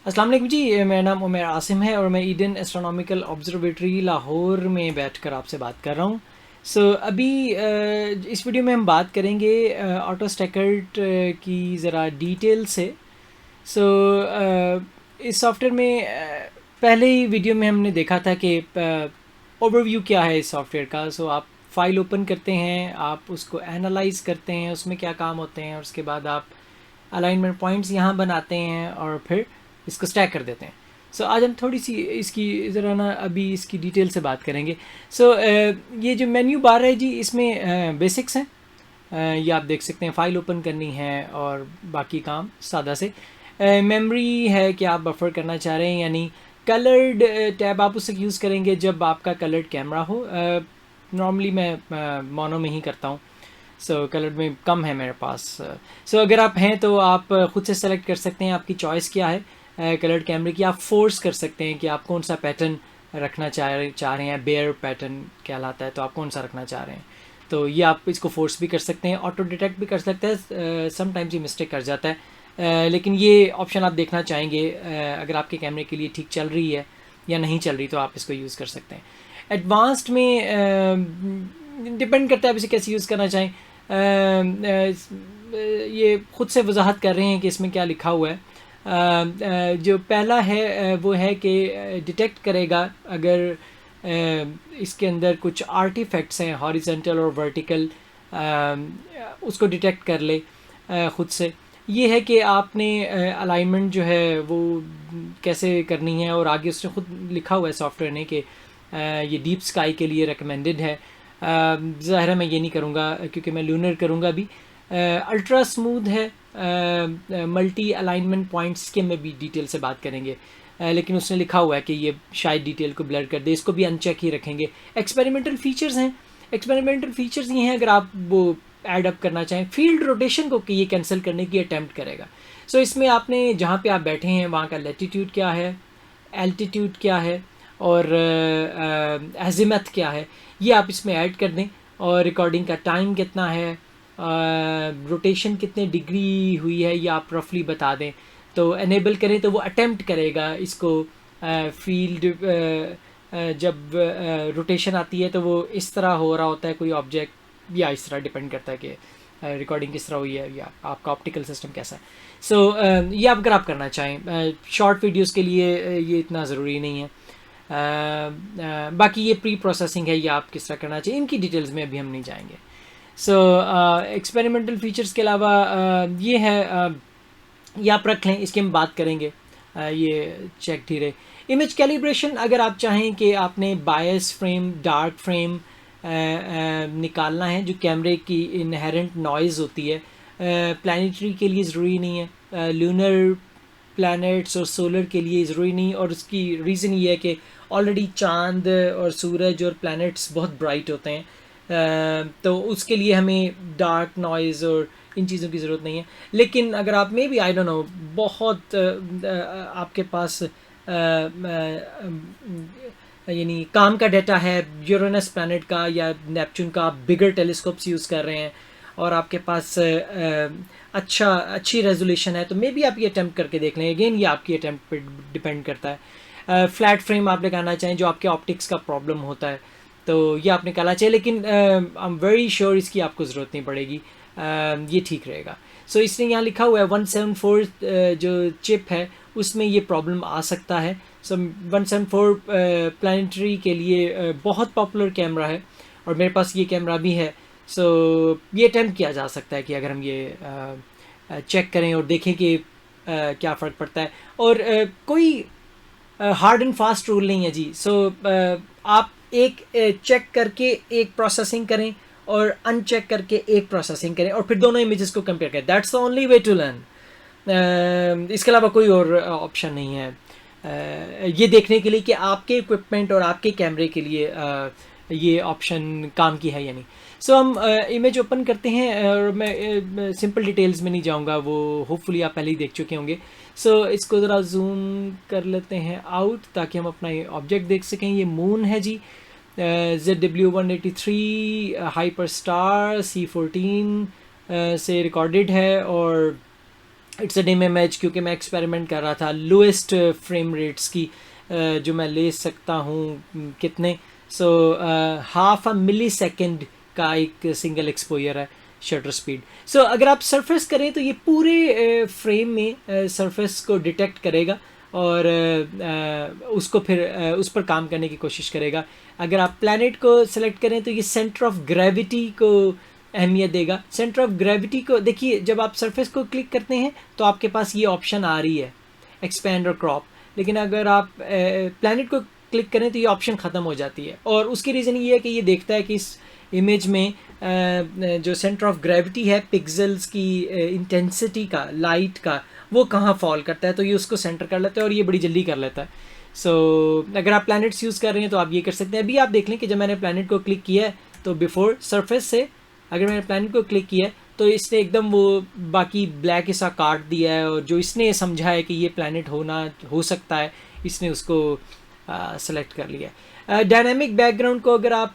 अस्सलाम वालेकुम जी, मेरा नाम उमर आसिम है और मैं ईडन एस्ट्रोनॉमिकल ऑब्जर्वेटरी लाहौर में बैठकर आपसे बात कर रहा हूँ। अभी इस वीडियो में हम बात करेंगे ऑटो स्टैकर्ट की ज़रा डिटेल से। इस सॉफ्टवेयर में पहले ही वीडियो में हमने देखा था कि ओवरव्यू क्या है इस सॉफ्टवेयर का। आप फाइल ओपन करते हैं, आप उसको एनालाइज करते हैं, उसमें क्या काम होते हैं, और उसके बाद आप अलाइनमेंट पॉइंट्स यहाँ बनाते हैं और फिर इसको स्टैक कर देते हैं। आज हम थोड़ी सी इसकी ज़रा ना अभी इसकी डिटेल से बात करेंगे। ये जो मेन्यू बार है जी, इसमें बेसिक्स हैं। ये आप देख सकते हैं, फ़ाइल ओपन करनी है और बाकी काम सादा से। मेमोरी है कि आप बफर करना चाह रहे हैं, यानी कलर्ड टैब आप उससे यूज़ करेंगे जब आपका कलर्ड कैमरा हो। नॉर्मली मैं मोनो में ही करता हूँ। कलर्ड में कम है मेरे पास। अगर आप हैं तो आप ख़ुद से सेलेक्ट कर सकते हैं, आपकी चॉइस क्या है कलर्ड कैमरे की। आप फोर्स कर सकते हैं कि आप कौन सा पैटर्न रखना चाह रहे हैं। बेयर पैटर्न कहलाता है, तो आप कौन सा रखना चाह रहे हैं। तो ये आप इसको फोर्स भी कर सकते हैं, ऑटो डिटेक्ट भी कर सकते हैं। समटाइम्स ये मिस्टेक कर जाता है, लेकिन ये ऑप्शन आप देखना चाहेंगे। अगर आपके कैमरे के लिए ठीक चल रही है या नहीं चल रही तो आप इसको यूज़ कर सकते हैं। एडवांस्ड में डिपेंड करता है आप इसे कैसे यूज़ करना चाहें। ये ख़ुद से वजाहत कर रहे हैं कि इसमें क्या लिखा हुआ है। जो पहला है वो है कि डिटेक्ट करेगा अगर इसके अंदर कुछ आर्टिफैक्ट्स हैं हॉरिजॉन्टल और वर्टिकल, उसको डिटेक्ट कर ले ख़ुद से। ये है कि आपने अलाइनमेंट जो है वो कैसे करनी है, और आगे उसने ख़ुद लिखा हुआ है सॉफ्टवेयर ने कि ये डीप स्काई के लिए रिकमेंडेड है। ज़ाहिर है मैं ये नहीं करूँगा क्योंकि मैं लूनर करूँगा भी। अल्ट्रा स्मूथ है, मल्टी अलाइनमेंट पॉइंट्स के में भी डिटेल से बात करेंगे, लेकिन उसने लिखा हुआ है कि ये शायद डिटेल को ब्लर कर दे, इसको भी अनचेक ही रखेंगे। एक्सपेरिमेंटल फीचर्स हैं। एक्सपेरिमेंटल फीचर्स ये हैं, अगर आप वो ऐड अप करना चाहें, फील्ड रोटेशन को कि ये कैंसिल करने की अटैम्प्ट करेगा। इसमें आपने जहाँ पे आप बैठे हैं वहाँ का लैटिट्यूड क्या है, एल्टीट्यूड क्या है और अज़ीमथ क्या है, ये आप इसमें ऐड कर दें। और रिकॉर्डिंग का टाइम कितना है, रोटेशन कितने डिग्री हुई है, ये आप रफली बता दें। तो एनेबल करें तो वो अटेम्प्ट करेगा इसको। फील्ड जब रोटेशन आती है तो वो इस तरह हो रहा होता है कोई ऑब्जेक्ट, या इस तरह, डिपेंड करता है कि रिकॉर्डिंग किस तरह हुई है या आपका ऑप्टिकल सिस्टम कैसा है। ये अगर आप करना चाहें, शॉर्ट वीडियोस के लिए ये इतना ज़रूरी नहीं है। बाकी ये प्री प्रोसेसिंग है, ये आप किस तरह करना चाहिए, इनकी डिटेल्स में अभी हम नहीं जाएंगे। एक्सपेरिमेंटल फीचर्स के अलावा ये है, ये आप रख लें, इसकी हम बात करेंगे। ये चेक धीरे इमेज कैलिब्रेशन, अगर आप चाहें कि आपने बायस फ्रेम, डार्क फ्रेम निकालना है, जो कैमरे की इनहेरेंट नॉइज़ होती है, प्लानिटरी के लिए ज़रूरी नहीं है, लूनर प्लैनेट्स और सोलर के लिए ज़रूरी नहीं। और उसकी रीज़न ये है कि ऑलरेडी चांद और सूरज और प्लैनेट्स बहुत ब्राइट होते हैं, तो उसके लिए हमें डार्क नॉइज़ और इन चीज़ों की ज़रूरत नहीं है। लेकिन अगर आप में भी आई डोंट नो बहुत आपके पास यानी काम का डाटा है, यूरेनस प्लैनेट का या नेपच्यून का, आप बिगर टेलीस्कोप्स यूज़ कर रहे हैं और आपके पास अच्छी रेजोल्यूशन है, तो मे बी आप ये अटैम्प्ट करके देख लें। अगेन ये आपकी अटैम्प्ट पर डिपेंड करता है। फ्लैट फ्रेम आप लगाना चाहें, जो आपके ऑप्टिक्स का प्रॉब्लम होता है, तो ये आप निकालना चाहिए, लेकिन आई एम वेरी श्योर इसकी आपको ज़रूरत नहीं पड़ेगी। ये ठीक रहेगा। इसने यहाँ लिखा हुआ है 174 जो चिप है उसमें ये प्रॉब्लम आ सकता है। 174 प्लानिटरी के लिए बहुत पॉपुलर कैमरा है और मेरे पास ये कैमरा भी है। ये अटैम्प्ट किया जा सकता है कि अगर हम ये चेक करें और देखें कि क्या फ़र्क पड़ता है। और कोई हार्ड एंड फास्ट रूल नहीं है जी। आप एक चेक करके एक प्रोसेसिंग करें और अनचेक करके एक प्रोसेसिंग करें और फिर दोनों इमेजेस को कंपेयर करें। That's the only way to learn. इसके अलावा कोई और ऑप्शन नहीं है ये देखने के लिए कि आपके इक्विपमेंट और आपके कैमरे के लिए ये ऑप्शन काम की है या नहीं। हम इमेज ओपन करते हैं और मैं सिंपल डिटेल्स में नहीं जाऊंगा, वो होपफुली आप पहले ही देख चुके होंगे। इसको ज़रा जूम कर लेते हैं आउट ताकि हम अपना ये ऑब्जेक्ट देख सकें। ये मून है जी, ZW183 हाइपर स्टार C14 से रिकॉर्डेड है और इट्स अ डिम इमेज, क्योंकि मैं एक्सपेरिमेंट कर रहा था लोएस्ट फ्रेम रेट्स की जो मैं ले सकता हूँ कितने, सो 0.5 मिली सेकेंड का एक सिंगल एक्सपोजर है शटर स्पीड। सो अगर आप सरफेस करें तो ये पूरे फ्रेम में सरफेस को डिटेक्ट करेगा और उसको फिर उस पर काम करने की कोशिश करेगा। अगर आप प्लैनेट को सेलेक्ट करें तो ये सेंटर ऑफ ग्रेविटी को अहमियत देगा। सेंटर ऑफ ग्रेविटी को देखिए, जब आप सरफेस को क्लिक करते हैं तो आपके पास ये ऑप्शन आ रही है एक्सपैंड और क्रॉप, लेकिन अगर आप प्लैनेट को क्लिक करें तो ये ऑप्शन ख़त्म हो जाती है। और उसकी रीज़न ये है कि ये देखता है कि इस इमेज में जो सेंटर ऑफ ग्रेविटी है पिक्सेल्स की इंटेंसिटी का, लाइट का, वो कहाँ फॉल करता है, तो ये उसको सेंटर कर लेता है और ये बड़ी जल्दी कर लेता है। सो अगर आप प्लैनेट्स यूज़ कर रहे हैं तो आप ये कर सकते हैं। अभी आप देख लें कि जब मैंने प्लैनेट को क्लिक किया है तो बिफोर सरफेस से अगर मैंने प्लैनेट को क्लिक किया है तो इसने एकदम वो बाकी ब्लैक ऐसा काट दिया है, और जो इसने समझा है कि ये प्लैनेट हो सकता है, इसने उसको सेलेक्ट कर लिया है। डायनामिक बैकग्राउंड को अगर आप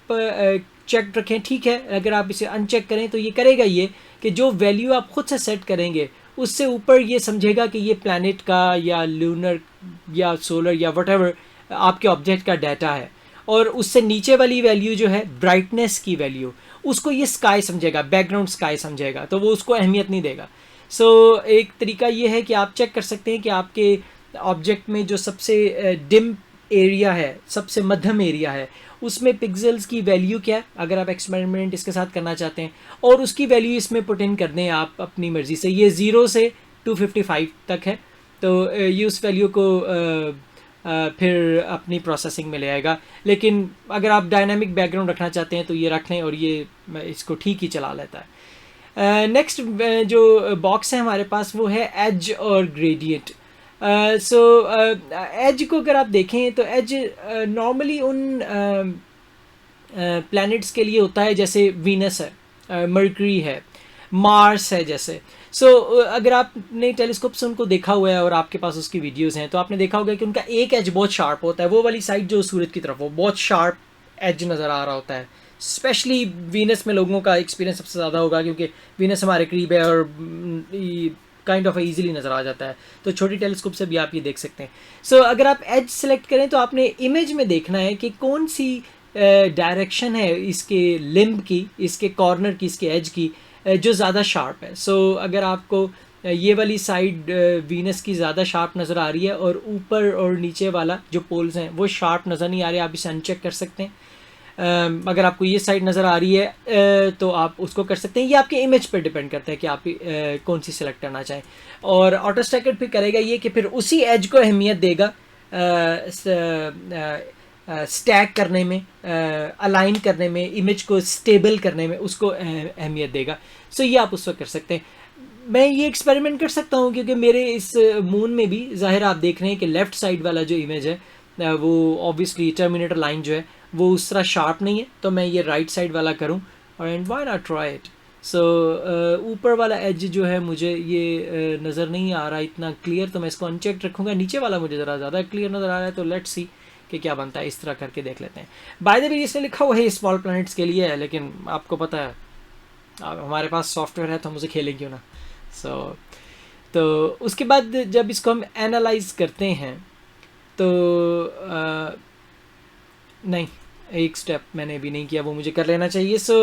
चेक रखें ठीक है, अगर आप इसे अनचेक करें तो ये करेगा ये कि जो वैल्यू आप खुद से सेट करेंगे उससे ऊपर ये समझेगा कि ये प्लैनेट का या लूनर या सोलर या व्हाटएवर आपके ऑब्जेक्ट का डाटा है, और उससे नीचे वाली वैल्यू जो है ब्राइटनेस की वैल्यू, उसको ये स्काई समझेगा, बैकग्राउंड स्काई समझेगा, तो वो उसको अहमियत नहीं देगा। सो एक तरीका ये है कि आप चेक कर सकते हैं कि आपके ऑब्जेक्ट में जो सबसे डिम एरिया है, सबसे मध्यम एरिया है, उसमें पिक्सेल्स की वैल्यू क्या है, अगर आप एक्सपेरिमेंट इसके साथ करना चाहते हैं, और उसकी वैल्यू इसमें पुट इन कर दें आप अपनी मर्ज़ी से। ये 0 से 255 तक है, तो ये उस वैल्यू को फिर अपनी प्रोसेसिंग में ले आएगा। लेकिन अगर आप डायनामिक बैकग्राउंड रखना चाहते हैं तो ये रख लें और ये इसको ठीक ही चला लेता है। नेक्स्ट जो बॉक्स है हमारे पास वो है एज और ग्रेडियंट। सो एज को अगर आप देखें तो एज नॉर्मली उन प्लैनेट्स के लिए होता है जैसे वीनस है, मर्करी है, मार्स है जैसे। सो अगर आपने टेलीस्कोप से उनको देखा हुआ है और आपके पास उसकी वीडियोस हैं तो आपने देखा होगा कि उनका एक एज बहुत शार्प होता है, वो वाली साइड जो सूरज की तरफ हो बहुत शार्प एज नज़र आ रहा होता है। स्पेशली वीनस में लोगों का एक्सपीरियंस सबसे ज़्यादा होगा क्योंकि वीनस हमारे करीब है और काइंड ऑफ ईजिली नज़र आ जाता है, तो छोटी टेलीस्कोप से भी आप ये देख सकते हैं। सो अगर आप एज सेलेक्ट करें तो आपने इमेज में देखना है कि कौन सी डायरेक्शन है इसके लिम्ब की, इसके कॉर्नर की, इसके एज की जो ज़्यादा शार्प है। सो अगर आपको ये वाली साइड वीनस की ज़्यादा शार्प नज़र आ रही है और ऊपर और नीचे वाला जो पोल्स हैं वो शार्प नज़र नहीं आ रहे, आप इसे अनचेक कर सकते हैं। अगर आपको ये साइड नज़र आ रही है तो आप उसको कर सकते हैं। ये आपके इमेज पर डिपेंड करता है कि आप कौन सी सेलेक्ट करना चाहें। और ऑटो स्टैकर फिर करेगा ये कि फिर उसी एज को अहमियत देगा स्टैक करने में, अलाइन करने में, इमेज को स्टेबल करने में उसको अहमियत देगा। सो ये आप उस वक्त कर सकते हैं। मैं ये एक्सपेरिमेंट कर सकता हूँ क्योंकि मेरे इस मून में भी ज़ाहिर आप देख रहे हैं कि लेफ़्ट साइड वाला जो इमेज है वो ऑब्वियसली टर्मिनेटर लाइन जो है वो उस तरह शार्प नहीं है, तो मैं ये राइट साइड वाला करूँ और and why not try it. So ऊपर वाला एज जो है मुझे ये नज़र नहीं आ रहा इतना क्लियर, तो मैं इसको अनचेक रखूँगा। नीचे वाला मुझे ज़रा ज़्यादा क्लियर नज़र आ रहा है, तो लेट्स सी कि क्या बनता है। इस तरह करके देख लेते हैं। बाय द वे इसने लिखा हुआ है स्मॉल प्लैनेट्स के लिए है, लेकिन आपको पता है हमारे पास सॉफ्टवेयर है तो हम उसे खेलें क्यों ना। तो उसके बाद जब इसको हम एनालाइज करते हैं तो नहीं, एक स्टेप मैंने भी नहीं किया, वो मुझे कर लेना चाहिए। सो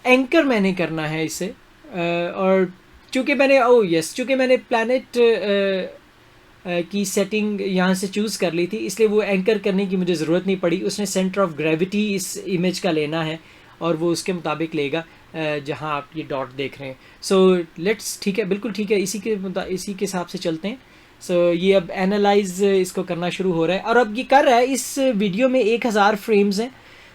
एंकर मैंने करना है इसे, और चूँकि मैंने प्लैनेट की सेटिंग यहाँ से चूज़ कर ली थी इसलिए वो एंकर करने की मुझे ज़रूरत नहीं पड़ी। उसने सेंटर ऑफ ग्रेविटी इस इमेज का लेना है और वो उसके मुताबिक लेगा जहाँ आप ये डॉट देख रहे हैं। सो लेट्स, ठीक है, बिल्कुल ठीक है, इसी के हिसाब से चलते हैं। सो ये अब एनालाइज इसको करना शुरू हो रहा है और अब ये कर रहा है। इस वीडियो में 1000 फ्रेम्स हैं।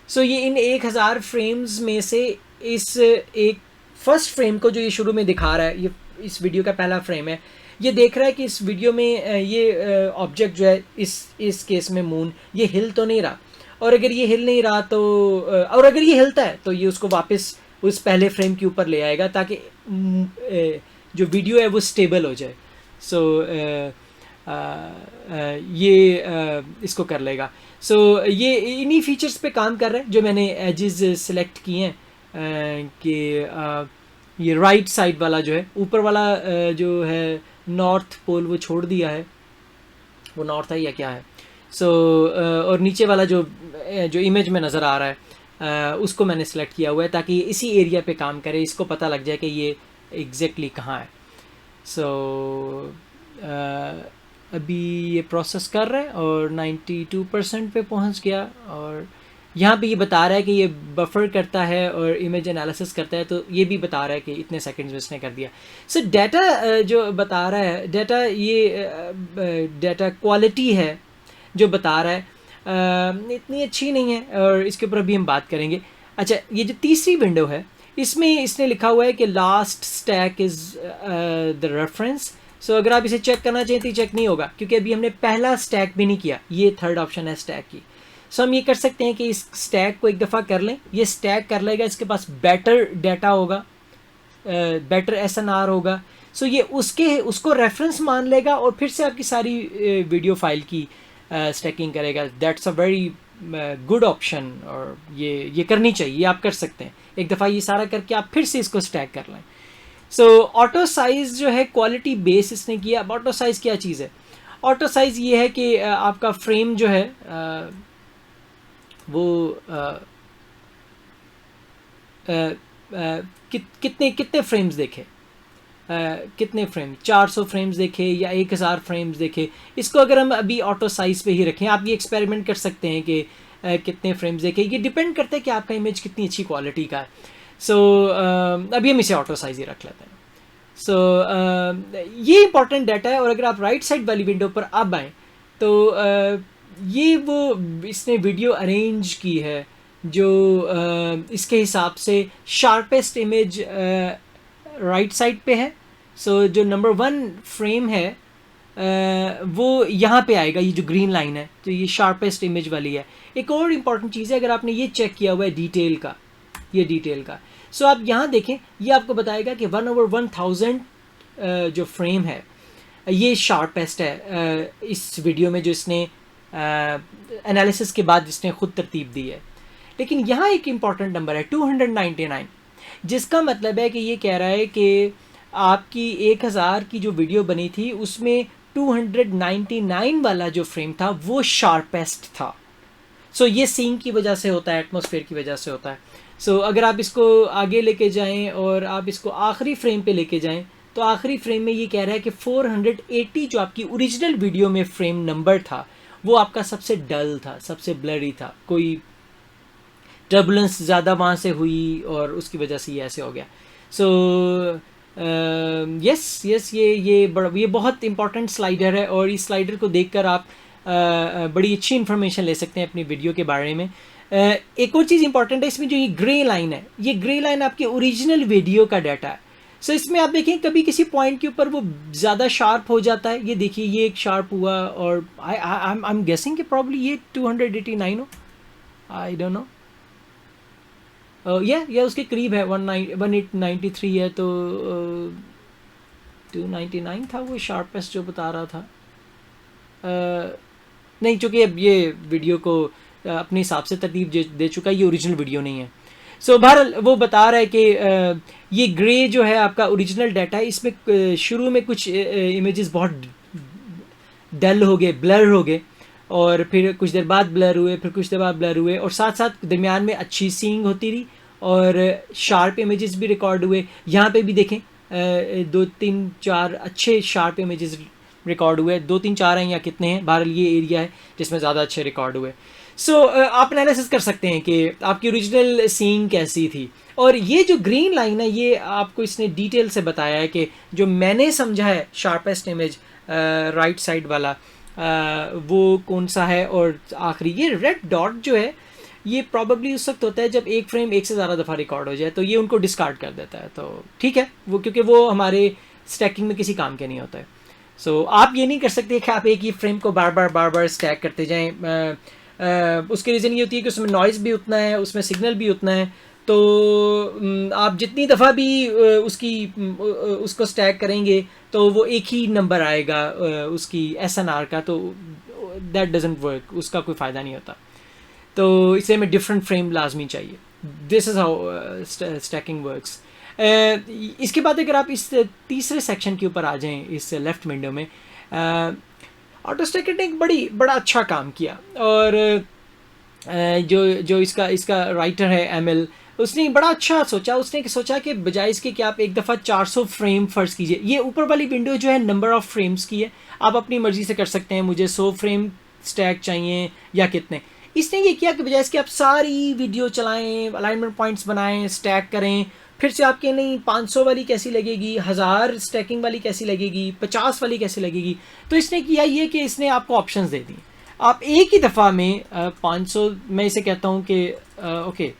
सो ये इन 1000 फ्रेम्स में से इस एक फर्स्ट फ्रेम को जो ये शुरू में दिखा रहा है, ये इस वीडियो का पहला फ्रेम है, ये देख रहा है कि इस वीडियो में ये ऑब्जेक्ट जो है इस केस में मून, ये हिल तो नहीं रहा, और अगर ये हिल नहीं रहा तो और अगर ये हिलता है तो ये उसको वापस उस पहले फ्रेम के ऊपर ले आएगा ताकि जो वीडियो है वो स्टेबल हो जाए। सो ये इसको कर लेगा। सो ये इन्हीं फीचर्स पे काम कर रहा है जो मैंने एजेस सेलेक्ट किए हैं कि ये राइट साइड वाला जो है, ऊपर वाला जो है नॉर्थ पोल वो छोड़ दिया है, वो नॉर्थ है या क्या है। सो और नीचे वाला जो इमेज में नज़र आ रहा है उसको मैंने सेलेक्ट किया हुआ है ताकि इसी एरिया पे काम करे, इसको पता लग जाए कि ये एग्जैक्टली कहाँ है। सो अभी ये प्रोसेस कर रहा है और 92% पे पहुंच गया, और यहाँ पे ये बता रहा है कि ये बफर करता है और इमेज एनालिसिस करता है, तो ये भी बता रहा है कि इतने सेकंड्स में इसने कर दिया। सो डाटा जो बता रहा है, डाटा ये डाटा क्वालिटी है जो बता रहा है इतनी अच्छी नहीं है, और इसके ऊपर अभी हम बात करेंगे। अच्छा, ये जो तीसरी विंडो है इसमें इसने लिखा हुआ है कि last stack is the reference. So अगर आप इसे चेक करना चाहें तो ये चेक नहीं होगा क्योंकि अभी हमने पहला स्टैक भी नहीं किया, ये थर्ड ऑप्शन है स्टैक की। सो हम ये कर सकते हैं कि इस स्टैक को एक दफ़ा कर लें, ये स्टैक कर लेगा, इसके पास बेटर डाटा होगा, बेटर एसएनआर होगा। सो ये उसको रेफरेंस मान लेगा और फिर से आपकी सारी वीडियो फाइल की स्टैकिंग करेगा। That's a very good option, और ये करनी चाहिए, ये आप कर सकते हैं। एक दफ़ा ये सारा करके आप फिर से इसको स्टैक कर लें। सो ऑटो साइज़ जो है क्वालिटी बेस इसने किया। अब ऑटो साइज़ क्या चीज़ है? ऑटो साइज़ ये है कि आपका फ्रेम जो है वो कितने फ्रेम्स देखे, कितने फ्रेम, 400 फ्रेम्स देखे या 1000 फ्रेम्स देखे, इसको अगर हम अभी ऑटो साइज़ पे ही रखें, आप ये एक्सपेरिमेंट कर सकते हैं कि कितने फ्रेम्स देखे। ये डिपेंड करता है कि आपका इमेज कितनी अच्छी क्वालिटी का है। सो अभी हम इसे ऑटो साइज़ ही रख लेते हैं। सो ये इंपॉर्टेंट डाटा है। और अगर आप राइट साइड वाली विंडो पर अब आएँ तो ये वो इसने वीडियो अरेंज की है जो इसके हिसाब से शार्पेस्ट इमेज राइट साइड पे है। सो जो नंबर 1 फ्रेम है वो यहाँ पे आएगा, ये जो ग्रीन लाइन है, तो ये शार्पेस्ट इमेज वाली है। एक और इम्पॉर्टेंट चीज़ है, अगर आपने ये चेक किया हुआ है डिटेल का, ये डिटेल का, सो आप यहाँ देखें, ये आपको बताएगा कि 1/1000 जो फ्रेम है ये शार्पेस्ट है इस वीडियो में जो इसने एनालिसिस के बाद इसने खुद तरतीब दी है। लेकिन यहाँ एक इम्पॉर्टेंट नंबर है 299, जिसका मतलब है कि ये कह रहा है कि आपकी 1000 की जो वीडियो बनी थी उसमें 299 वाला जो फ्रेम था वो शार्पेस्ट था। सो ये सीन की वजह से होता है, एटमॉस्फेयर की वजह से होता है। सो अगर आप इसको आगे लेके जाएं और आप इसको आखिरी फ्रेम पे लेके जाएं तो आखिरी फ्रेम में ये कह रहा है कि 480 जो आपकी ओरिजिनल वीडियो में फ्रेम नंबर था वो आपका सबसे डल था, सबसे ब्लरी था, कोई टर्बुलेंस ज़्यादा वहाँ से हुई और उसकी वजह से ये ऐसे हो गया। सो यस ये बहुत इंपॉर्टेंट स्लाइडर है, और इस स्लाइडर को देखकर आप बड़ी अच्छी इन्फॉर्मेशन ले सकते हैं अपनी वीडियो के बारे में। एक और चीज़ इंपॉर्टेंट है, इसमें जो ये ग्रे लाइन है, ये ग्रे लाइन आपकी ओरिजिनल वीडियो का डाटा है। सो इसमें आप देखें कभी किसी पॉइंट के ऊपर वो ज़्यादा शार्प हो जाता है, ये देखिए ये एक शार्प हुआ, और आई एम गेसिंग कि प्रॉब्ली ये 289 हो, आई डोंट नो, या उसके करीब है, 1893 है, तो 299 था वो शार्पेस्ट जो बता रहा था। नहीं, चूँकि अब ये वीडियो को अपने हिसाब से तरतीब दे चुका है, ये ओरिजिनल वीडियो नहीं है। सो बहरहाल वो बता रहा है कि ये ग्रे जो है आपका ओरिजिनल डाटा है, इसमें शुरू में कुछ इमेजेस बहुत डल हो गए, ब्लर हो गए, और फिर कुछ देर बाद ब्लर हुए, फिर कुछ देर बाद ब्लर हुए, और साथ साथ दरमियान में अच्छी सीइंग होती रही और शार्प इमेजेस भी रिकॉर्ड हुए। यहाँ पे भी देखें 2-3-4 अच्छे शार्प इमेजेस रिकॉर्ड हुए, 2-3-4 हैं या कितने हैं, बहरहाल ये एरिया है जिसमें ज़्यादा अच्छे रिकॉर्ड हुए। सो आप एनालिसिस कर सकते हैं कि आपकी ओरिजिनल सीइंग कैसी थी। और ये जो ग्रीन लाइन है ये आपको इसने डिटेल से बताया है कि जो मैंने समझा है शार्पेस्ट इमेज राइट साइड वाला वो कौन सा है। और आखिरी ये रेड डॉट जो है ये प्रॉबेबली उस वक्त होता है जब एक फ्रेम एक से ज़्यादा दफ़ा रिकॉर्ड हो जाए, तो ये उनको डिस्कार्ड कर देता है। तो ठीक है, वो क्योंकि वो हमारे स्टैकिंग में किसी काम के नहीं होता है। सो आप ये नहीं कर सकते कि आप एक ही फ्रेम को बार बार स्टैक करते जाएं। उसकी रीज़न ये होती है कि उसमें नॉइज़ भी उतना है, उसमें सिग्नल भी उतना है, तो आप जितनी दफ़ा भी उसको स्टैक करेंगे तो वो एक ही नंबर आएगा उसकी SNR का, तो दैट डजंट वर्क, उसका कोई फ़ायदा नहीं होता। तो इसे में डिफरेंट फ्रेम लाजमी चाहिए। This is how stacking works. इसके बाद अगर आप इस तीसरे सेक्शन के ऊपर आ जाएं, इस लेफ्ट विंडो में, ऑटोस्टैकर ने एक बड़ा अच्छा काम किया। और जो इसका राइटर है एमएल, उसने बड़ा अच्छा सोचा। उसने सोचा कि बजाय इसके कि आप एक दफ़ा 400 फ्रेम फ़र्ज़ कीजिए, ये ऊपर वाली विंडो जो है नंबर ऑफ़ फ्रेम्स की है, आप अपनी मर्ज़ी से कर सकते हैं, मुझे 100 फ्रेम स्टैक चाहिए या कितने। इसने ये किया कि बजाय इसके आप सारी वीडियो चलाएं, अलाइनमेंट पॉइंट्स बनाएं, स्टैक करें, फिर से आपके नहीं 500 वाली कैसी लगेगी, 1000 स्टैकिंग वाली कैसी लगेगी, 50 वाली कैसी लगेगी। तो इसने किया ये कि इसने आपको ऑप्शंस दे दी। आप एक ही दफ़ा में 500, मैं इसे कहता हूँ कि ओके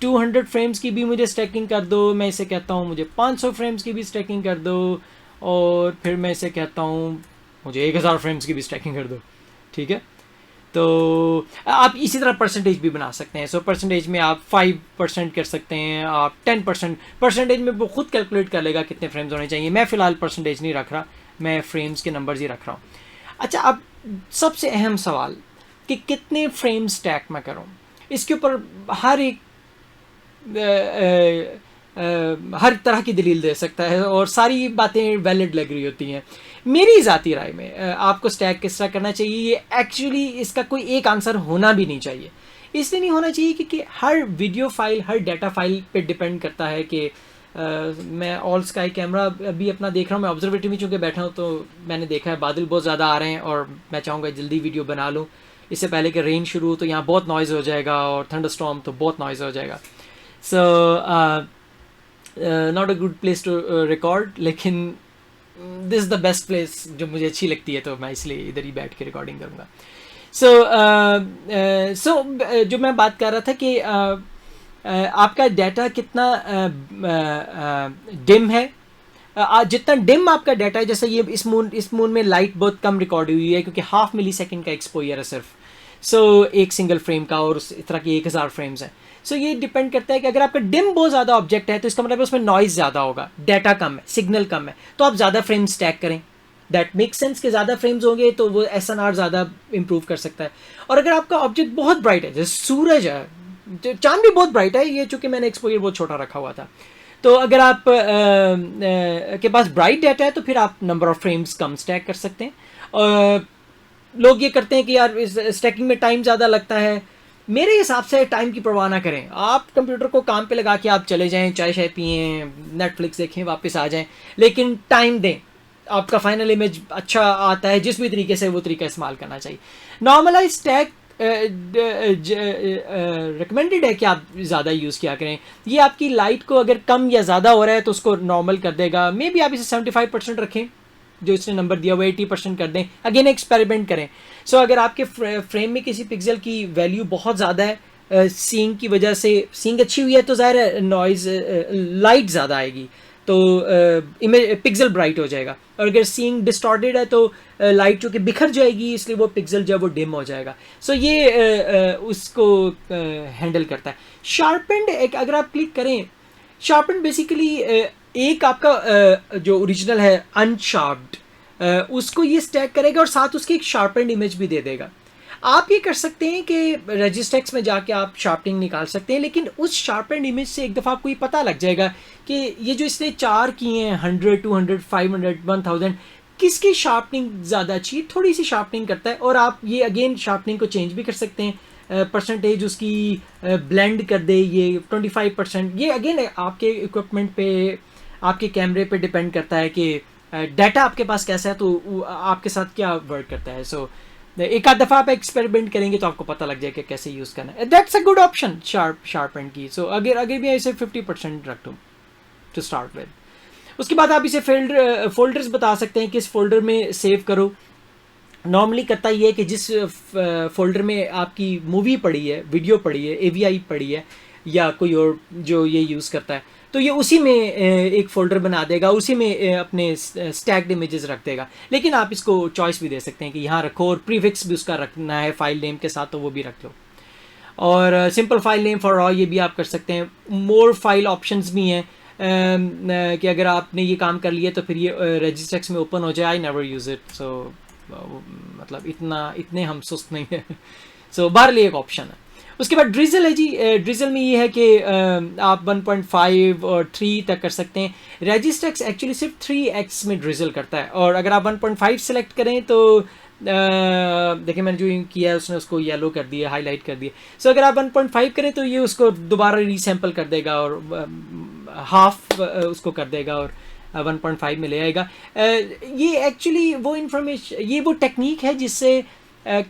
200 फ्रेम्स की भी मुझे स्टैकिंग कर दो, मैं इसे कहता हूँ मुझे 500 फ्रेम्स की भी स्टैकिंग कर दो, और फिर मैं इसे कहता हूँ मुझे 1000 फ्रेम्स की भी स्टैकिंग कर दो। ठीक है, तो आप इसी तरह परसेंटेज भी बना सकते हैं। सो परसेंटेज में आप 5% कर सकते हैं, आप 10%। परसेंटेज में वो खुद कैलकुलेट कर लेगा कितने फ्रेम्स होने चाहिए। मैं फ़िलहाल परसेंटेज नहीं रख रहा, मैं फ्रेम्स के नंबर्स ही रख रहा हूँ। अच्छा, अब सबसे अहम सवाल कि कितने फ्रेम स्टैक मैं करूँ, इसके ऊपर हर एक हर तरह की दलील दे सकता है और सारी बातें वैलिड लग रही होती हैं। मेरी ज़ाती राय में आपको स्टैक किस तरह करना चाहिए, ये एक्चुअली इसका कोई एक आंसर होना भी नहीं चाहिए। इसलिए नहीं होना चाहिए क्योंकि हर वीडियो फाइल, हर डाटा फाइल पे डिपेंड करता है कि मैं ऑल स्काई कैमरा अभी अपना देख रहा हूँ, मैं ऑब्जर्वेटरी में चूँकि बैठा हूँ, तो मैंने देखा है बादल बहुत ज़्यादा आ रहे हैं और मैं चाहूँगा जल्दी वीडियो बना लूँ इससे पहले कि रेन शुरू हो, तो यहाँ बहुत नॉइज़ हो जाएगा, और थंडरस्टॉर्म तो बहुत नॉइज़ हो जाएगा। So not a good place to record, लेकिन this is the best place जो मुझे अच्छी लगती है, तो मैं इसलिए इधर ही बैठ के रिकॉर्डिंग करूँगा। सो जो मैं बात कर रहा था कि आपका डाटा कितना डिम है। जितना डिम आपका डाटा है, जैसे ये इस मून में लाइट बहुत कम रिकॉर्ड हुई है क्योंकि 0.5 मिलीसेकंड का एक्सपोजर है सिर्फ। एक सिंगल फ्रेम का, और इस तरह की 1000 फ्रेम्स हैं। ये डिपेंड करता है कि अगर आपका डिम बहुत ज़्यादा ऑब्जेक्ट है तो इसका मतलब उसमें नॉइज़ ज़्यादा होगा, डाटा कम है, सिग्नल कम है, तो आप ज़्यादा फ्रेम स्टैक करें। दैट मेक्स सेंस कि ज़्यादा फ्रेम्स होंगे तो वो SNR ज़्यादा इंप्रूव कर सकता है। और अगर आपका ऑब्जेक्ट बहुत ब्राइट है, जैसे सूरज है, चांद भी बहुत ब्राइट है, ये चूँकि मैंने एक्सपोजर बहुत छोटा रखा हुआ था, तो अगर आप के पास ब्राइट डाटा है तो फिर आप number of frames come stack कर सकते हैं। लोग ये करते हैं कि यार इस स्टैकिंग में टाइम ज़्यादा लगता है। मेरे हिसाब से टाइम की परवाह ना करें, आप कंप्यूटर को काम पे लगा के आप चले जाएं, चाय शाय पिएँ, नेटफ्लिक्स देखें, वापस आ जाएं, लेकिन टाइम दें। आपका फाइनल इमेज अच्छा आता है, जिस भी तरीके से वो तरीका इस्तेमाल करना चाहिए। नॉर्मलाइज स्टैक रिकमेंडेड है कि आप ज़्यादा यूज़ किया करें। ये आपकी लाइट को अगर कम या ज़्यादा हो रहा है तो उसको नॉर्मल कर देगा। मे बी आप इसे 75% रखें, जो इसने नंबर दिया हुआ 80% कर दें। अगेन एक्सपेरिमेंट करें। अगर आपके फ्रेम में किसी पिक्सल की वैल्यू बहुत ज़्यादा है, सीइंग की वजह से, सीइंग अच्छी हुई है तो ज़ाहिर है नॉइज़ लाइट ज़्यादा आएगी, तो इमेज पिक्सल ब्राइट हो जाएगा। और अगर सीइंग डिस्टॉर्टेड है तो लाइट चूँकि बिखर जाएगी, इसलिए वो पिक्सल जो है वो डिम हो जाएगा। ये उसको हैंडल करता है। शार्पेंड, एक अगर आप क्लिक करें, शार्पेंड बेसिकली एक आपका जो ओरिजिनल है अनशार्प्ड, उसको ये स्टैक करेगा और साथ उसकी एक शार्पेंड इमेज भी दे देगा। आप ये कर सकते हैं कि रजिस्टेक्स में जाके आप शार्पनिंग निकाल सकते हैं, लेकिन उस शार्पेंड इमेज से एक दफ़ा आपको ये पता लग जाएगा कि ये जो इसने 4 किए हैं, 100, 200, 500, 1000, किसकी शार्पनिंग ज़्यादा अच्छी है, थोड़ी सी शार्पनिंग करता है। और आप ये अगेन शार्पनिंग को चेंज भी कर सकते हैं, परसेंटेज उसकी ब्लेंड कर दे, ये 25%। ये अगेन आपके इक्विपमेंट पे, आपके कैमरे पे डिपेंड करता है कि डाटा आपके पास कैसा है, तो आपके साथ क्या वर्क करता है। एक आध दफ़ा आप एक्सपेरिमेंट करेंगे तो आपको पता लग जाएगा कैसे यूज़ करना है। That's a good option sharpened की। अगर भी इसे 50% रख दूँ टू स्टार्ट विद, उसके बाद आप इसे फोल्डर्स बता सकते हैं किस फोल्डर में सेव करो। नॉर्मली करता ये है कि जिस फोल्डर में आपकी मूवी पड़ी है, वीडियो पड़ी है, AVI पड़ी है, या कोई और जो ये यूज़ करता है, तो ये उसी में एक फ़ोल्डर बना देगा, उसी में अपने स्टैक्ड इमेजेस रख देगा। लेकिन आप इसको चॉइस भी दे सकते हैं कि यहाँ रखो, और प्रीफिक्स भी उसका रखना है फाइल नेम के साथ, तो वो भी रख लो। और simple file name for raw, ये भी आप कर सकते हैं। मोर फाइल ऑप्शंस भी हैं कि अगर आपने ये काम कर लिया तो फिर ये रजिस्ट्रेक्स में ओपन हो जाए। आई नेवर यूज़ इट, मतलब इतने हम सुस्त नहीं है। बहरहाल एक ऑप्शन है। उसके बाद ड्रिजल है जी। ड्रिजल में ये है कि आप 1.5 और 3 तक कर सकते हैं। रेजिस्टेक्स एक्चुअली सिर्फ 3x में ड्रिजल करता है, और अगर आप 1.5 सेलेक्ट करें तो देखिए मैंने जो किया है उसने उसको येलो कर दिया, हाईलाइट कर दिया। सो अगर आप 1.5 करें तो ये उसको दोबारा रीसैम्पल कर देगा और हाफ उसको कर देगा और 1.5 में ले आएगा। ये एक्चुअली वो इंफॉर्मेशन, ये वो टेक्निक है जिससे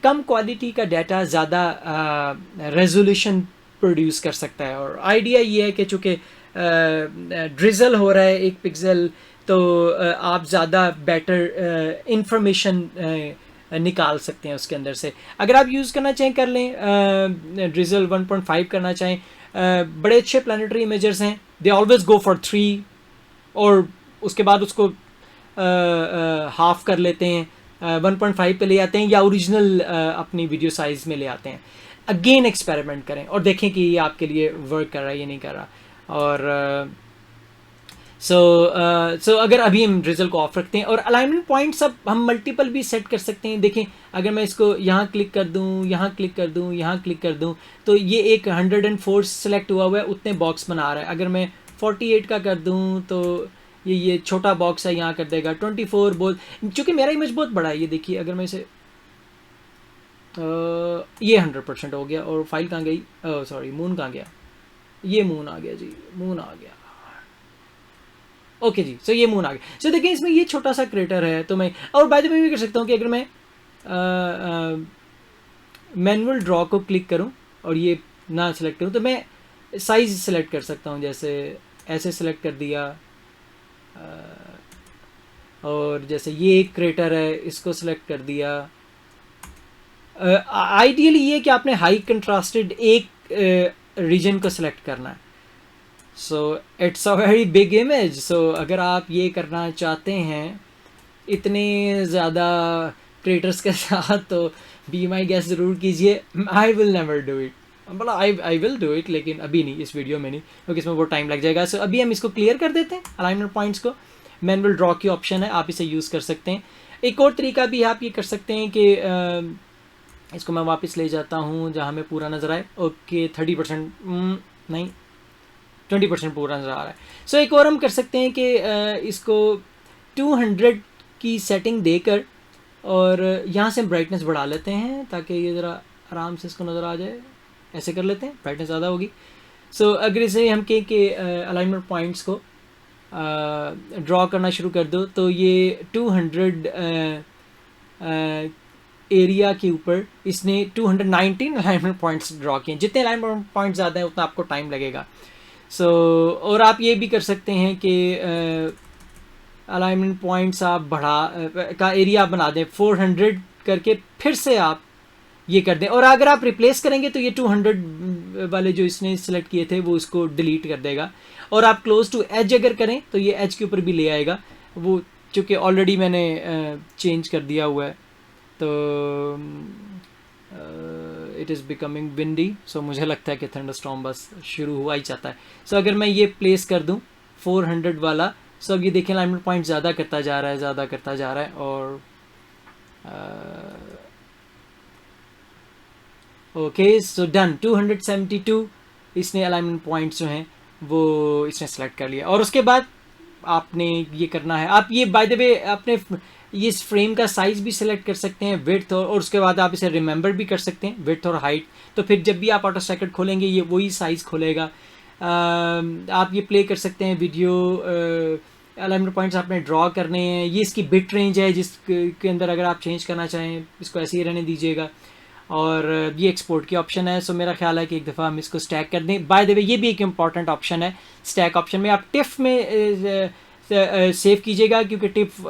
कम क्वालिटी का डाटा ज़्यादा रेजोल्यूशन प्रोड्यूस कर सकता है। और आइडिया ये है कि चूँकि ड्रिजल हो रहा है 1 पिक्सल, तो आप ज़्यादा बेटर इंफॉर्मेशन निकाल सकते हैं उसके अंदर से। अगर आप यूज़ करना चाहें कर लें, ड्रिजल 1.5 करना चाहें। बड़े अच्छे प्लानिटरी इमेजर्स हैं, दे ऑलवेज गो फॉर 3, और उसके बाद उसको हाफ कर लेते हैं, 1.5 पे ले आते हैं, या ओरिजिनल अपनी वीडियो साइज़ में ले आते हैं। अगेन एक्सपेरिमेंट करें और देखें कि ये आपके लिए वर्क कर रहा है या नहीं कर रहा। और सो अगर अभी हम ड्रिजल को ऑफ रखते हैं, और अलाइनमेंट पॉइंट्स अब हम मल्टीपल भी सेट कर सकते हैं। देखें अगर मैं इसको यहाँ क्लिक कर दूँ, यहाँ क्लिक कर दूँ, यहाँ क्लिक कर दूँ, तो ये एक 104 सेलेक्ट हुआ हुआ है, उतने बॉक्स बना रहा है। अगर मैं 48 का कर दूँ तो ये छोटा बॉक्स है, यहाँ कर देगा 24 बोल। चूँकि मेरा इमेज बहुत बड़ा है, ये देखिए अगर मैं इसे ये 100% हो गया। और फाइल कहाँ गई, सॉरी मून कहाँ गया, ये मून आ गया जी, मून आ गया। ओके जी, सो ये मून आ गया। सो देखिए इसमें ये छोटा सा क्रेटर है, तो मैं, और बाय द वे भी कर सकता हूँ कि अगर मैं मैनुअल ड्रॉ को क्लिक करूँ और ये ना सेलेक्ट करूँ, तो मैं साइज़ सेलेक्ट कर सकता हूँ। जैसे ऐसे सेलेक्ट कर दिया, और जैसे ये एक क्रेटर है, इसको सेलेक्ट कर दिया। आइडियली ये कि आपने हाई कंट्रास्टेड एक रीजन को सेलेक्ट करना है। So it's a very big image. So अगर आप ये करना चाहते हैं इतने ज़्यादा क्रिएटर्स के साथ, तो बी माई गेस्ट ज़रूर कीजिए। I will never do it, मतलब आई विल डू इट, लेकिन अभी नहीं, इस वीडियो में नहीं, क्योंकि इसमें बहुत टाइम लग जाएगा। सो अभी हम इसको क्लियर कर देते हैं अलाइनमेंट पॉइंट्स को। मैनुअल ड्रॉ की ऑप्शन है, आप इसे यूज़ कर सकते हैं। एक और तरीका भी आप ये कर सकते हैं कि इसको मैं वापस ले जाता हूँ जहाँ हमें पूरा नज़र आए। ओके 30% नहीं, 20% पूरा नज़र आ रहा है। सो एक और हम कर सकते हैं कि इसको 200 की सेटिंग देकर, और यहाँ से हम ब्राइटनेस बढ़ा लेते हैं ताकि ये ज़रा आराम से इसको नज़र आ जाए। ऐसे कर लेते हैं, ब्राइटनेस ज़्यादा होगी। सो अगर इसे हम कहें कि अलाइनमेंट पॉइंट्स को ड्रॉ करना शुरू कर दो, तो ये 200 एरिया के ऊपर इसने 219 अलाइनमेंट पॉइंट्स ड्रॉ किए। जितने अलाइनमेंट पॉइंट्स ज़्यादा हैं उतना आपको टाइम लगेगा। सो और आप ये भी कर सकते हैं कि अलाइनमेंट पॉइंट्स आप का एरिया बना दें 400 करके, फिर से आप ये कर दें। और अगर आप रिप्लेस करेंगे तो ये 200 वाले जो इसने सेलेक्ट किए थे वो इसको डिलीट कर देगा। और आप क्लोज टू एज अगर करें तो ये एज के ऊपर भी ले आएगा, वो चूँकि ऑलरेडी मैंने चेंज कर दिया हुआ है। तो इट इज़ बिकमिंग विंडी, सो मुझे लगता है कि थंडरस्टॉर्म बस शुरू हुआ ही चाहता है। सो अगर मैं ये प्लेस कर दूं 400 वाला, सो अब ये देखें अलाइनमेंट पॉइंट ज़्यादा करता जा रहा है, ज़्यादा करता जा रहा है। और ओके सो डन, 272 इसने अलाइनमेंट पॉइंट्स जो हैं वो इसने सेलेक्ट कर लिया। और उसके बाद आपने ये करना है, आप ये बाय द वे अपने ये इस फ्रेम का साइज़ भी सिलेक्ट कर सकते हैं, विड्थ, और उसके बाद आप इसे रिमेंबर भी कर सकते हैं विड्थ और हाइट। तो फिर जब भी आप ऑटो स्टैकर खोलेंगे ये वही साइज़ खोलेगा। आप ये प्ले कर सकते हैं वीडियो। अलाइनमेंट पॉइंट्स आपने ड्रॉ करने हैं, ये इसकी बिट रेंज है जिसके अंदर अगर आप चेंज करना चाहें इसको ऐसे ही रहने दीजिएगा। और ये एक्सपोर्ट की ऑप्शन है। सो मेरा ख्याल है कि एक दफ़ा हम इसको स्टैक कर दें। बाय द वे ये भी एक इम्पॉर्टेंट ऑप्शन है, स्टैक ऑप्शन में आप टिफ में सेव कीजिएगा, क्योंकि टिफ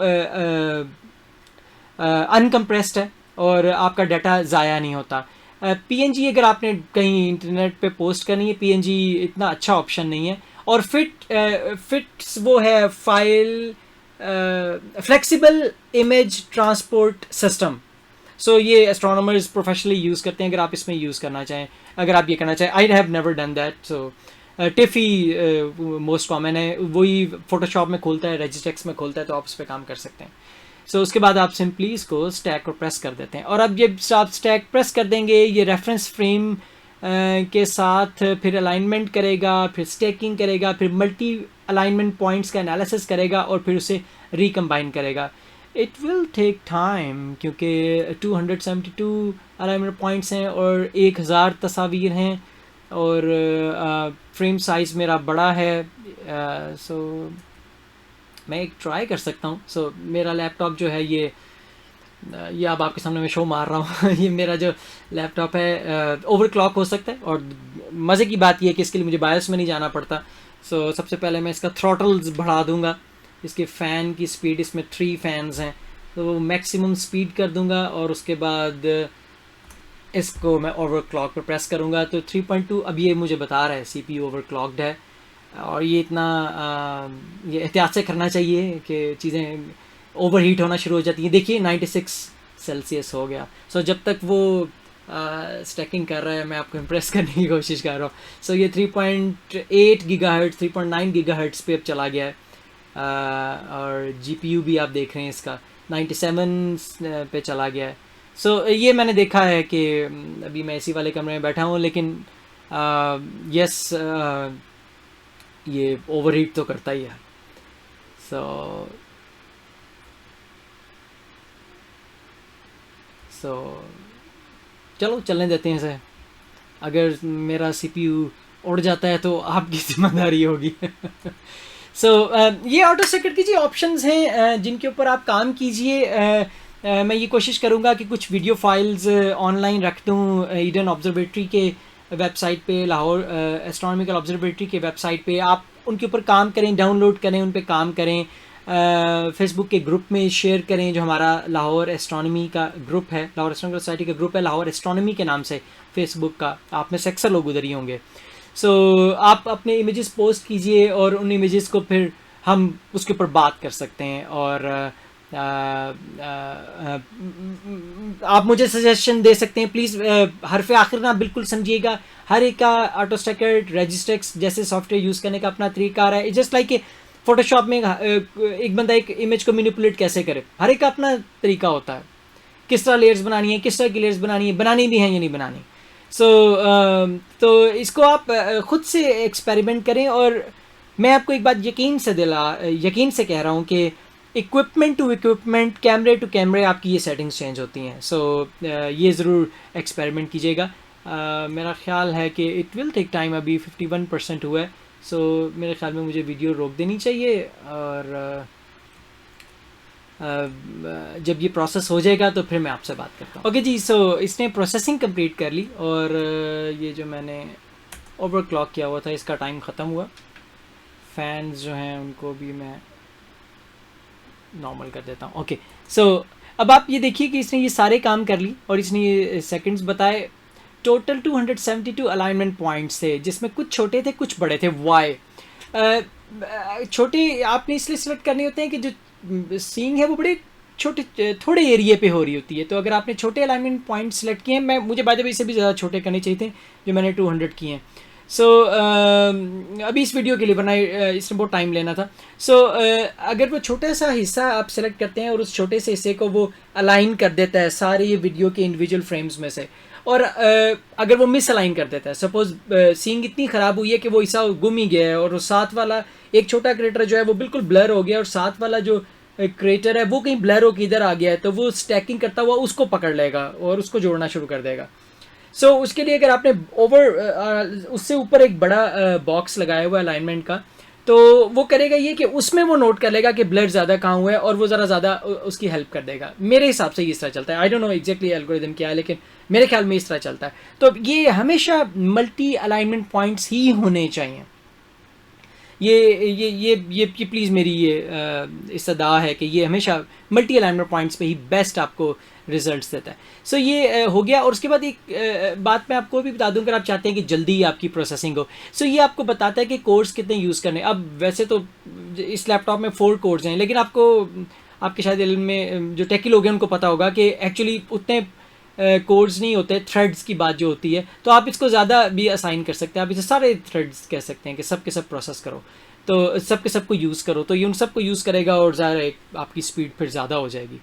अनकम्प्रेस्ड है और आपका डाटा ज़ाया नहीं होता। पीएनजी अगर आपने कहीं इंटरनेट पे पोस्ट करनी है, पीएनजी इतना अच्छा ऑप्शन नहीं है। और फिट्स वो है file flexible image transport system. So ये एस्ट्रोनॉमर्स प्रोफेशनली यूज़ करते हैं, अगर आप इसमें यूज़ करना चाहें, अगर आप ये करना चाहें। I have never done that. So tiff he most common है, वही फोटोशॉप में खोलता है, रेजिस्टेक्स में खोलता है, तो आप उस पर काम कर सकते हैं। सो उसके बाद आप सिंपली इसको स्टैक और प्रेस कर देते हैं। और अब जब आप स्टैक प्रेस कर देंगे ये रेफरेंस फ्रेम के साथ फिर अलाइनमेंट करेगा, फिर स्टैकिंग करेगा, फिर मल्टी अलाइनमेंट पॉइंट्स का एनालिसिस करेगा और फिर उसे रिकम्बाइन करेगा. इट विल टेक टाइम क्योंकि 272 अलाइनमेंट पॉइंट्स हैं और 1000 तस्वीर हैं और फ्रेम साइज़ मेरा बड़ा है. सो मैं एक ट्राई कर सकता हूँ. सो मेरा लैपटॉप जो है ये अब आपके सामने मैं शो मार रहा हूँ. ये मेरा जो लैपटॉप है ओवरक्लॉक हो सकता है और मज़े की बात ये है कि इसके लिए मुझे बायोस में नहीं जाना पड़ता. सो सबसे पहले मैं इसका थ्रॉटल्स बढ़ा दूंगा. इसके फ़ैन की स्पीड, इसमें 3 फैंस हैं तो मैक्सिमम स्पीड कर दूंगा और उसके बाद इसको मैं ओवरक्लॉक पर प्रेस करूंगा तो 3.2 अब ये मुझे बता रहा है CPU ओवरक्लॉक्ड है. और ये इतना ये एहतियात से करना चाहिए कि चीज़ें ओवरहीट होना शुरू हो जाती हैं. देखिए 96 सेल्सियस हो गया. सो जब तक वो स्टैकिंग कर रहा है मैं आपको इम्प्रेस करने की कोशिश कर रहा हूँ. सो ये 3.8 गीगाहर्ट्ज़ 3.9 गीगाहर्ट्ज़ पे अब चला गया है. और GPU भी आप देख रहे हैं इसका 97 पे चला गया है. सो ये मैंने देखा है कि अभी मैं इसी वाले कमरे में बैठा हूँ लेकिन यस ये ओवरहीट तो करता ही है. सो चलो चलने देते हैं इसे. अगर मेरा CPU उड़ जाता है तो आपकी जिम्मेदारी होगी. सो ये ऑटो सिक्योरिटी ऑप्शंस हैं जिनके ऊपर आप काम कीजिए. मैं ये कोशिश करूँगा कि कुछ वीडियो फाइल्स ऑनलाइन रख दूँ ईडन ऑब्जर्वेटरी के वेबसाइट पे, लाहौर एस्ट्रोनॉमिकल ऑब्जर्वेटरी के वेबसाइट पे. आप उनके ऊपर काम करें, डाउनलोड करें, उन पे काम करें. फेसबुक के ग्रुप में शेयर करें जो हमारा लाहौर एस्ट्रोनॉमी का ग्रुप है, लाहौर एस्ट्रोनॉमिकल सोसाइटी का ग्रुप है लाहौर एस्ट्रोनॉमी के नाम से फेसबुक का. आप में से अक्सर लोग उधर ही होंगे. सो आप अपने इमेजेस पोस्ट कीजिए और उन इमेजेस को फिर हम उसके ऊपर बात कर सकते हैं. और आप मुझे सजेशन दे सकते हैं प्लीज़. हरफ आखिर ना बिल्कुल समझिएगा. हर एक का ऑटोस्टैकर, रजिस्ट्रेक्स जैसे सॉफ्टवेयर यूज़ करने का अपना तरीका आ रहा है. जस्ट लाइक फोटोशॉप में एक बंदा एक इमेज को मैनिपुलेट कैसे करे, हर एक का अपना तरीका होता है. किस तरह लेयर्स बनानी है, किस तरह की लेयर्स बनानी भी हैं या नहीं बनानी. सो तो इसको आप ख़ुद से एक्सपेरिमेंट करें. और मैं आपको एक बात यकीन से कह रहा हूँ कि इक्विपमेंट टू इक्विपमेंट, कैमरे टू कैमरे आपकी ये सेटिंग्स चेंज होती हैं. सो ये ज़रूर एक्सपेरिमेंट कीजिएगा. मेरा ख्याल है कि इट विल टेक टाइम. अभी 51% हुआ है. सो मेरे ख्याल में मुझे वीडियो रोक देनी चाहिए और जब ये प्रोसेस हो जाएगा तो फिर मैं आपसे बात करता हूँ. ओके जी. सो इसने प्रोसेसिंग कंप्लीट कर ली और ये जो मैंने ओवरक्लॉक किया हुआ था इसका टाइम ख़त्म हुआ. फैंस जो हैं उनको भी मैं नॉर्मल कर देता हूँ. ओके. सो अब आप ये देखिए कि इसने ये सारे काम कर ली और इसने ये सेकंड्स बताए. टोटल 272 अलाइनमेंट पॉइंट्स थे जिसमें कुछ छोटे थे कुछ बड़े थे. वाई छोटे आपने इसलिए सिलेक्ट करने होते हैं कि जो सीइंग है वो बड़े छोटे थोड़े एरिया पे हो रही होती है. तो अगर आपने छोटे अलाइनमेंट पॉइंट सेलेक्ट किए हैं, मुझे बाय द वे इससे भी ज़्यादा छोटे करने चाहिए थे जो मैंने 200 किए हैं. सो अभी इस वीडियो के लिए बनाए इसमें बहुत टाइम लेना था. सो अगर वो छोटा सा हिस्सा आप सेलेक्ट करते हैं और उस छोटे से हिस्से को वो अलाइन कर देता है सारे ये वीडियो के इंडिविजुअल फ्रेम्स में से, और अगर वो मिस अलाइन कर देता है, सपोज सीइंग इतनी ख़राब हुई है कि वो हिस्सा गुम ही गया है और वो साथ वाला एक छोटा क्रेटर जो है वो बिल्कुल ब्लर हो गया और साथ वाला जो क्रेटर है वो कहीं ब्लर हो के इधर आ गया है, तो वो स्टैकिंग करता हुआ उसको पकड़ लेगा और उसको जोड़ना शुरू कर देगा. सो उसके लिए अगर आपने उससे ऊपर एक बड़ा बॉक्स लगाया हुआ है अलाइनमेंट का, तो वो करेगा ये कि उसमें वो नोट कर लेगा कि ब्लर ज़्यादा कहाँ हुआ है और वो ज़रा ज़्यादा उसकी हेल्प कर देगा. मेरे हिसाब से इस तरह चलता है. I don't know exactly algorithm क्या है, लेकिन मेरे ख्याल में इस तरह चलता है. तो ये हमेशा मल्टी अलाइनमेंट पॉइंट्स ही होने चाहिए. ये प्लीज़ मेरी ये इस्तदा है कि ये हमेशा मल्टी अलाइनमेंट पॉइंट्स पे ही बेस्ट आपको रिजल्ट्स देता है. सो ये हो गया. और उसके बाद एक बात मैं आपको भी बता दूं, अगर आप चाहते हैं कि जल्दी आपकी प्रोसेसिंग हो. सो ये आपको बताता है कि कोर्स कितने यूज़ करने. अब वैसे तो इस लैपटॉप में 4 कोर्स हैं, लेकिन आपके शायद इल्म में जो टेकी लोग हैं उनको पता होगा कि एक्चुअली उतने कोड्स नहीं होते. थ्रेड्स की बात जो होती है, तो आप इसको ज़्यादा भी असाइन कर सकते हैं. आप इसे सारे थ्रेड्स कह सकते हैं कि सब के सब प्रोसेस करो, तो सब के सब को यूज़ करो, तो ये उन सब को यूज़ करेगा और ज़्यादा आपकी स्पीड फिर ज़्यादा हो जाएगी.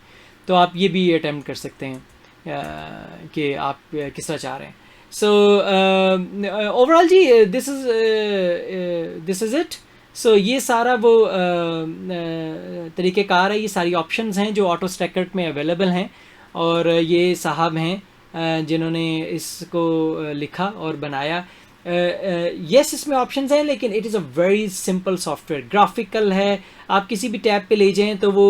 तो आप ये भी अटैम्प्ट कर सकते हैं कि आप किस तरह चाह रहे हैं. सो ओवरऑल जी दिस इज़ इट. सो ये सारा वो तरीक़ेकार है, ये सारी ऑप्शंस हैं जो ऑटो स्टैकर में अवेलेबल हैं. और ये साहब हैं जिन्होंने इसको लिखा और बनाया. यस इसमें ऑप्शंस हैं, लेकिन it is a very simple software. Graphical है, आप किसी भी टैब पे ले जाएं तो वो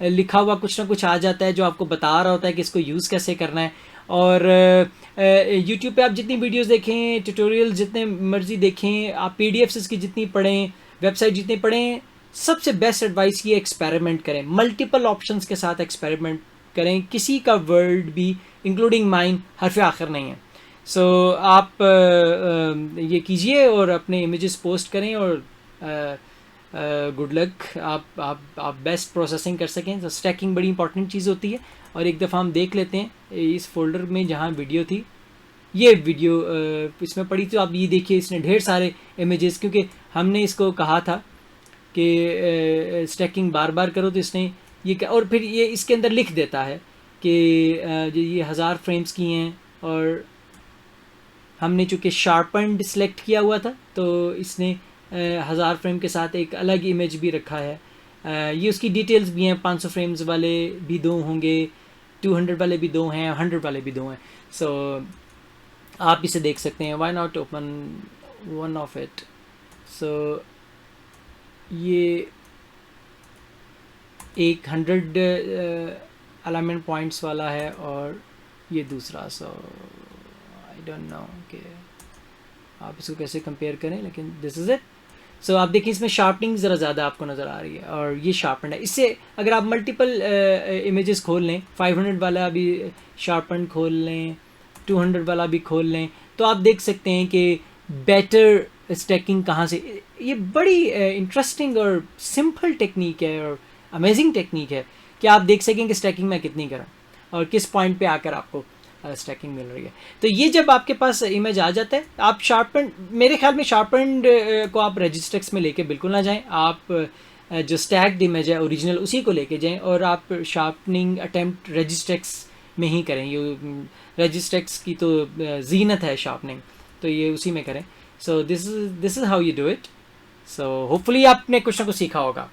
लिखा हुआ कुछ ना कुछ आ जाता है जो आपको बता रहा होता है कि इसको यूज़ कैसे करना है. और यूट्यूब पे आप जितनी वीडियोस देखें, ट्यूटोरियल जितने मर्जी देखें, आप पीडीएफ्स इसकी जितनी पढ़ें, वेबसाइट जितनी पढ़ें, सबसे बेस्ट एडवाइस ये एक्सपेरिमेंट करें. मल्टीपल ऑप्शंस के साथ एक्सपेरिमेंट करें. किसी का वर्ड भी इंक्लूडिंग माइन हरफ आखिर नहीं है. सो आप ये कीजिए और अपने इमेजेस पोस्ट करें और गुड लक. आप बेस्ट प्रोसेसिंग कर सकें. तो स्टैकिंग बड़ी इंपॉर्टेंट चीज़ होती है. और एक दफ़ा हम देख लेते हैं इस फोल्डर में जहाँ वीडियो थी, ये वीडियो इसमें पड़ी. तो आप ये देखिए, इसने ढेर सारे इमेजेस, क्योंकि हमने इसको कहा था कि स्टैकिंग बार बार करो, तो इसने ये और फिर ये इसके अंदर लिख देता है कि ये 1000 फ्रेम्स की हैं. और हमने चूँकि शार्पन्ड सेलेक्ट किया हुआ था, तो इसने 1000 फ्रेम के साथ एक अलग इमेज भी रखा है. ये उसकी डिटेल्स भी हैं. 500 फ्रेम्स वाले भी 2 होंगे, 200 वाले भी 2 हैं, 100 वाले भी 2 हैं. सो आप इसे देख सकते हैं. Why not open one of it. So ये एक 100 अलाइनमेंट पॉइंट्स वाला है और ये दूसरा. सो आई डोंट नो कि आप इसको कैसे कंपेयर करें, लेकिन दिस इज़ इट. सो आप देखिए, इसमें शार्पनिंग ज़रा ज़्यादा आपको नज़र आ रही है और ये शार्पन है. इससे अगर आप मल्टीपल इमेजेस खोल लें, 500 वाला भी शार्पन खोल लें, 200 वाला भी खोल लें, तो आप देख सकते हैं कि बेटर स्टैकिंग कहाँ से. ये बड़ी इंटरेस्टिंग और सिंपल टेक्निक है और अमेजिंग टेक्निक है कि आप देख सकें कि स्टैकिंग मैं कितनी करूँ और किस पॉइंट पे आकर आपको स्टैकिंग मिल रही है. तो ये जब आपके पास इमेज आ जाता है, आप शार्पन, मेरे ख्याल में शार्पन को आप रजिस्ट्रेक्स में लेके बिल्कुल ना जाएं. आप जो स्टैक्ड इमेज है ओरिजिनल, उसी को लेके जाएं और आप शार्पनिंग अटेम्प्ट रजिस्ट्रेक्स में ही करें. ये रजिस्ट्रेक्स की तो जीनत है शार्पनिंग, तो ये उसी में करें. So this is how you do it. So hopefully आपने कुछ ना कुछ सीखा होगा.